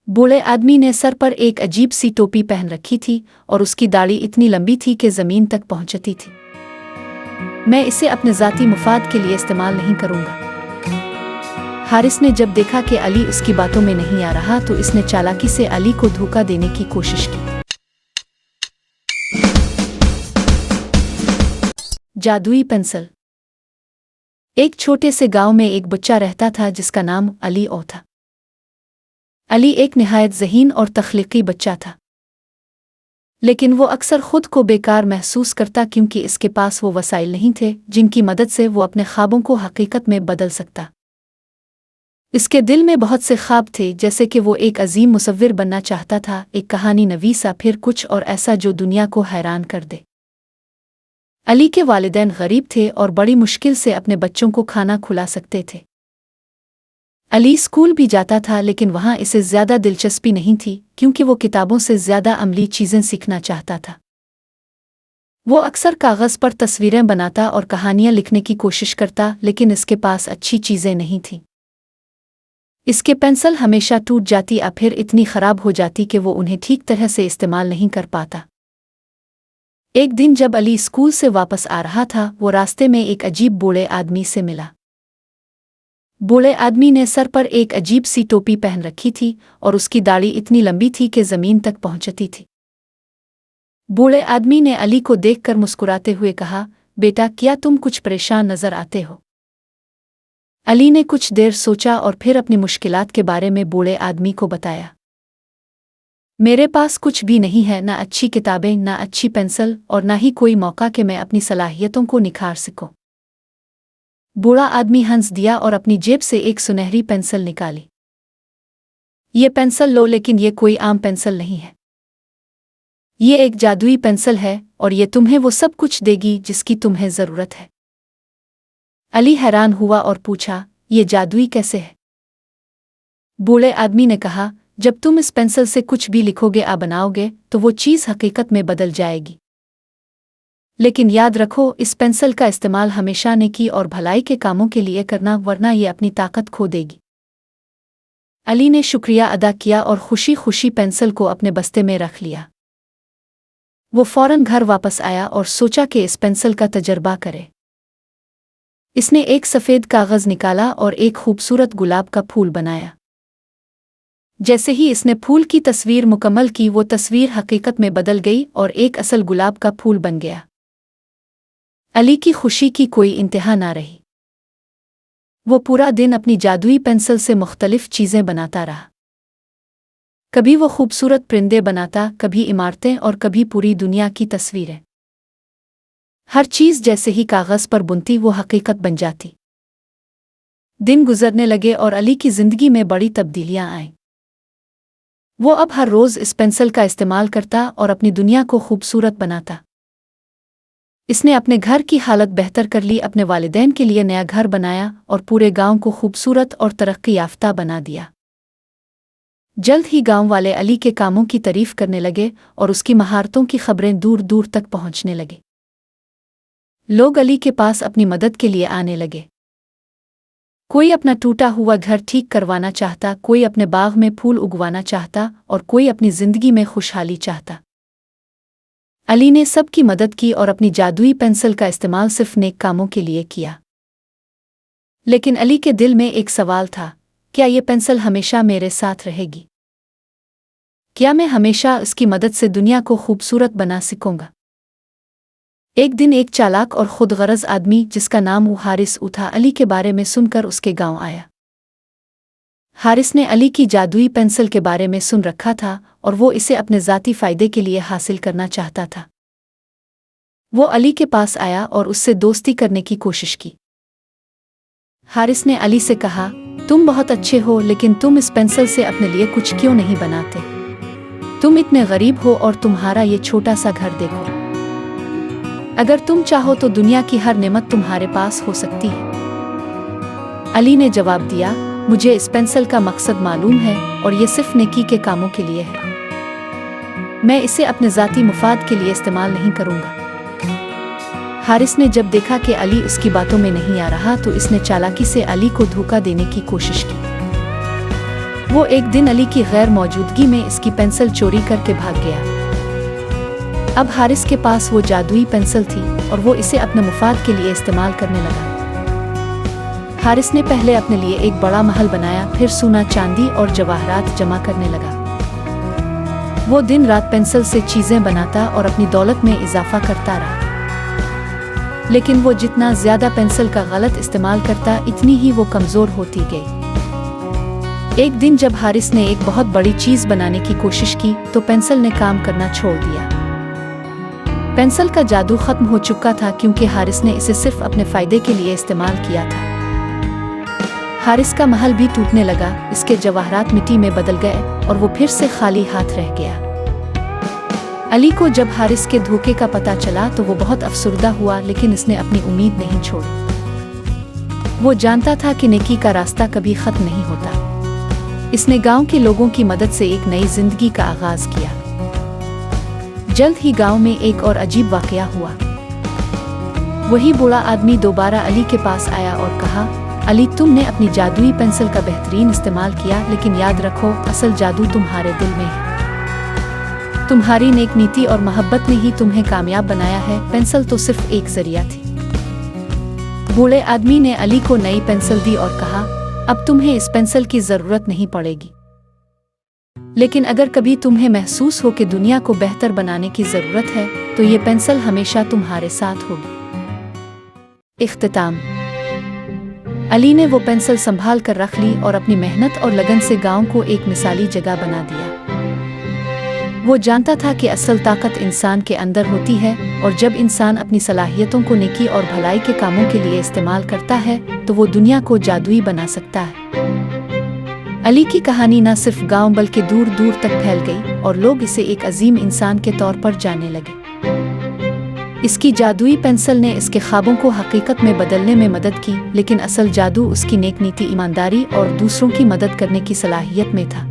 बूढ़े आदमी ने सर पर एक अजीब सी टोपी पहन रखी थी और उसकी दाढ़ी इतनी लंबी थी कि जमीन तक पहुंचती थी। मैं इसे अपने ज़ाती मुफाद के लिए इस्तेमाल नहीं करूंगा। हारिस ने जब देखा कि अली उसकी बातों में नहीं आ रहा तो इसने चालाकी से अली को धोखा देने की कोशिश की। जादुई पेंसिल। एक छोटे से गांव में एक बच्चा रहता था जिसका नाम अली ओ था। अली एक निहायत ज़हीन और तख्लीकी बच्चा था, लेकिन वो अक्सर खुद को बेकार महसूस करता क्योंकि इसके पास वो वसाइल नहीं थे जिनकी मदद से वो अपने ख्वाबों को हकीकत में बदल सकता। इसके दिल में बहुत से ख्वाब थे, जैसे कि वो एक अजीम मुसव्विर बनना चाहता था, एक कहानी नवीसा, फिर कुछ और ऐसा जो दुनिया को हैरान कर दे। अली के वालिदैन गरीब थे और बड़ी मुश्किल से अपने बच्चों को खाना खुला सकते थे। अली स्कूल भी जाता था, लेकिन वहाँ इसे ज़्यादा दिलचस्पी नहीं थी क्योंकि वो किताबों से ज़्यादा अमली चीज़ें सीखना चाहता था। वो अक्सर कागज़ पर तस्वीरें बनाता और कहानियाँ लिखने की कोशिश करता, लेकिन इसके पास अच्छी चीज़ें नहीं थीं। इसके पेंसिल हमेशा टूट जाती या फिर इतनी ख़राब हो जाती कि वो उन्हें ठीक तरह से इस्तेमाल नहीं कर पाता। एक दिन जब अली स्कूल से वापस आ रहा था, वो रास्ते में एक अजीब बूढ़े आदमी से मिला। बूढ़े आदमी ने सर पर एक अजीब सी टोपी पहन रखी थी और उसकी दाढ़ी इतनी लंबी थी कि ज़मीन तक पहुंचती थी। बूढ़े आदमी ने अली को देखकर मुस्कुराते हुए कहा, बेटा, क्या तुम कुछ परेशान नजर आते हो? अली ने कुछ देर सोचा और फिर अपनी मुश्किलात के बारे में बूढ़े आदमी को बताया। मेरे पास कुछ भी नहीं है, ना अच्छी किताबें, ना अच्छी पेंसिल और ना ही कोई मौका कि मैं अपनी सलाहियतों को निखार सकूं। बूढ़ा आदमी हंस दिया और अपनी जेब से एक सुनहरी पेंसिल निकाली। ये पेंसिल लो, लेकिन ये कोई आम पेंसिल नहीं है। ये एक जादुई पेंसिल है और ये तुम्हें वो सब कुछ देगी जिसकी तुम्हें ज़रूरत है। अली हैरान हुआ और पूछा, ये जादुई कैसे है? बूढ़े आदमी ने कहा, जब तुम इस पेंसिल से कुछ भी लिखोगे या बनाओगे तो वो चीज़ हकीकत में बदल जाएगी। लेकिन याद रखो, इस पेंसिल का इस्तेमाल हमेशा नेकी और भलाई के कामों के लिए करना, वरना ये अपनी ताकत खो देगी। अली ने शुक्रिया अदा किया और खुशी खुशी पेंसिल को अपने बस्ते में रख लिया। वो फौरन घर वापस आया और सोचा कि इस पेंसिल का तजर्बा करे। इसने एक सफ़ेद कागज़ निकाला और एक खूबसूरत गुलाब का फूल बनाया। जैसे ही इसने फूल की तस्वीर मुकम्मल की, वो तस्वीर हकीकत में बदल गई और एक असल गुलाब का फूल बन गया। अली की खुशी की कोई इंतहा ना रही। वो पूरा दिन अपनी जादुई पेंसिल से मुख्तलिफ चीज़ें बनाता रहा। कभी वो खूबसूरत परिंदे बनाता, कभी इमारतें और कभी पूरी दुनिया की तस्वीरें। हर चीज़ जैसे ही कागज़ पर बुनती वो हकीकत बन जाती। दिन गुजरने लगे और अली की ज़िंदगी में बड़ी तब्दीलियां आईं। वो अब हर रोज़ इस पेंसिल का इस्तेमाल करता और अपनी दुनिया को खूबसूरत बनाता। इसने अपने घर की हालत बेहतर कर ली, अपने वालिदैन के लिए नया घर बनाया और पूरे गांव को खूबसूरत और तरक्की याफ्ता बना दिया। जल्द ही गांव वाले अली के कामों की तारीफ करने लगे और उसकी महारतों की खबरें दूर दूर तक पहुंचने लगी। लोग अली के पास अपनी मदद के लिए आने लगे। कोई अपना टूटा हुआ घर ठीक करवाना चाहता, कोई अपने बाग में फूल उगवाना चाहता और कोई अपनी जिंदगी में खुशहाली चाहता। अली ने सबकी मदद की और अपनी जादुई पेंसिल का इस्तेमाल सिर्फ नेक कामों के लिए किया। लेकिन अली के दिल में एक सवाल था, क्या ये पेंसिल हमेशा मेरे साथ रहेगी? क्या मैं हमेशा इसकी मदद से दुनिया को खूबसूरत बना सकूंगा? एक दिन एक चालाक और खुदगर्ज आदमी जिसका नाम हारिस था, अली के बारे में सुनकर उसके गांव आया। हारिस ने अली की जादुई पेंसिल के बारे में सुन रखा था और वो इसे अपने ज़ाती फ़ायदे के लिए हासिल करना चाहता था। वो अली के पास आया और उससे दोस्ती करने की कोशिश की। हारिस ने अली से कहा, तुम बहुत अच्छे हो, लेकिन तुम इस पेंसिल से अपने लिए कुछ क्यों नहीं बनाते? तुम इतने गरीब हो और तुम्हारा ये छोटा सा घर देखो। अगर तुम चाहो तो दुनिया की हर नेमत तुम्हारे पास हो सकती है। अली ने जवाब दिया, मुझे इस पेंसिल का मकसद मालूम है और ये सिर्फ नेकी के कामों के लिए है। मैं इसे अपने ज़ाती मुफाद के लिए इस्तेमाल नहीं करूँगा। हारिस ने जब देखा कि अली उसकी बातों में नहीं आ रहा तो इसने चालाकी से अली को धोखा देने की कोशिश की। वो एक दिन अली की गैर मौजूदगी में इसकी पेंसिल चोरी करके भाग गया। अब हारिस के पास वो जादुई पेंसिल थी और वो इसे अपने मुफाद के लिए इस्तेमाल करने लगा। हारिस ने पहले अपने लिए एक बड़ा महल बनाया, फिर सोना, चांदी और जवाहरात जमा करने लगा। वो दिन रात पेंसिल से चीजें बनाता और अपनी दौलत में इजाफा करता रहा। लेकिन वो जितना ज्यादा पेंसिल का गलत इस्तेमाल करता, इतनी ही वो कमजोर होती गई। एक दिन जब हारिस ने एक बहुत बड़ी चीज बनाने की कोशिश की तो पेंसिल ने काम करना छोड़ दिया। पेंसिल का जादू खत्म हो चुका था क्योंकि हारिस ने इसे सिर्फ अपने फायदे के लिए इस्तेमाल किया था। हारिस का महल भी टूटने लगा, इसके जवाहरात मिट्टी में बदल गए और वो फिर से खाली हाथ रह गया। अली को जब हारिस के धोखे का पता चला तो वो बहुत अफसरदा हुआ, लेकिन इसने अपनी उम्मीद नहीं छोड़ी। वो जानता था कि नेकी का रास्ता कभी खत्म नहीं होता। इसने गांव के लोगों की मदद से एक नई जिंदगी का आगाज किया। जल्द ही गांव में एक और अजीब वाकया हुआ। वही बूढ़ा आदमी दोबारा अली के पास आया और कहा, अली, तुमने अपनी जादुई पेंसिल का बेहतरीन इस्तेमाल किया, लेकिन याद रखो, असल जादू तुम्हारे दिल में है। तुम्हारी नेक नीति और मोहब्बत ने ही तुम्हें कामयाब बनाया है। पेंसिल तो सिर्फ एक जरिया थी। बूढ़े आदमी ने अली को नई पेंसिल दी और कहा, अब तुम्हें इस पेंसिल की जरूरत नहीं पड़ेगी, लेकिन अगर कभी तुम्हें महसूस हो कि दुनिया को बेहतर बनाने की जरूरत है तो ये पेंसिल हमेशा तुम्हारे साथ होगी। इख्तिताम। अली ने वो पेंसिल संभाल कर रख ली और अपनी मेहनत और लगन से गांव को एक मिसाली जगह बना दिया। वो जानता था कि असल ताकत इंसान के अंदर होती है और जब इंसान अपनी सलाहियतों को नेकी और भलाई के कामों के लिए इस्तेमाल करता है तो वो दुनिया को जादुई बना सकता है। अली की कहानी न सिर्फ गांव बल्कि दूर दूर तक फैल गई और लोग इसे एक अजीम इंसान के तौर पर जानने लगे। इसकी जादुई पेंसिल ने इसके ख्वाबों को हकीकत में बदलने में मदद की, लेकिन असल जादू उसकी नेक नीति, ईमानदारी और दूसरों की मदद करने की सलाहियत में था।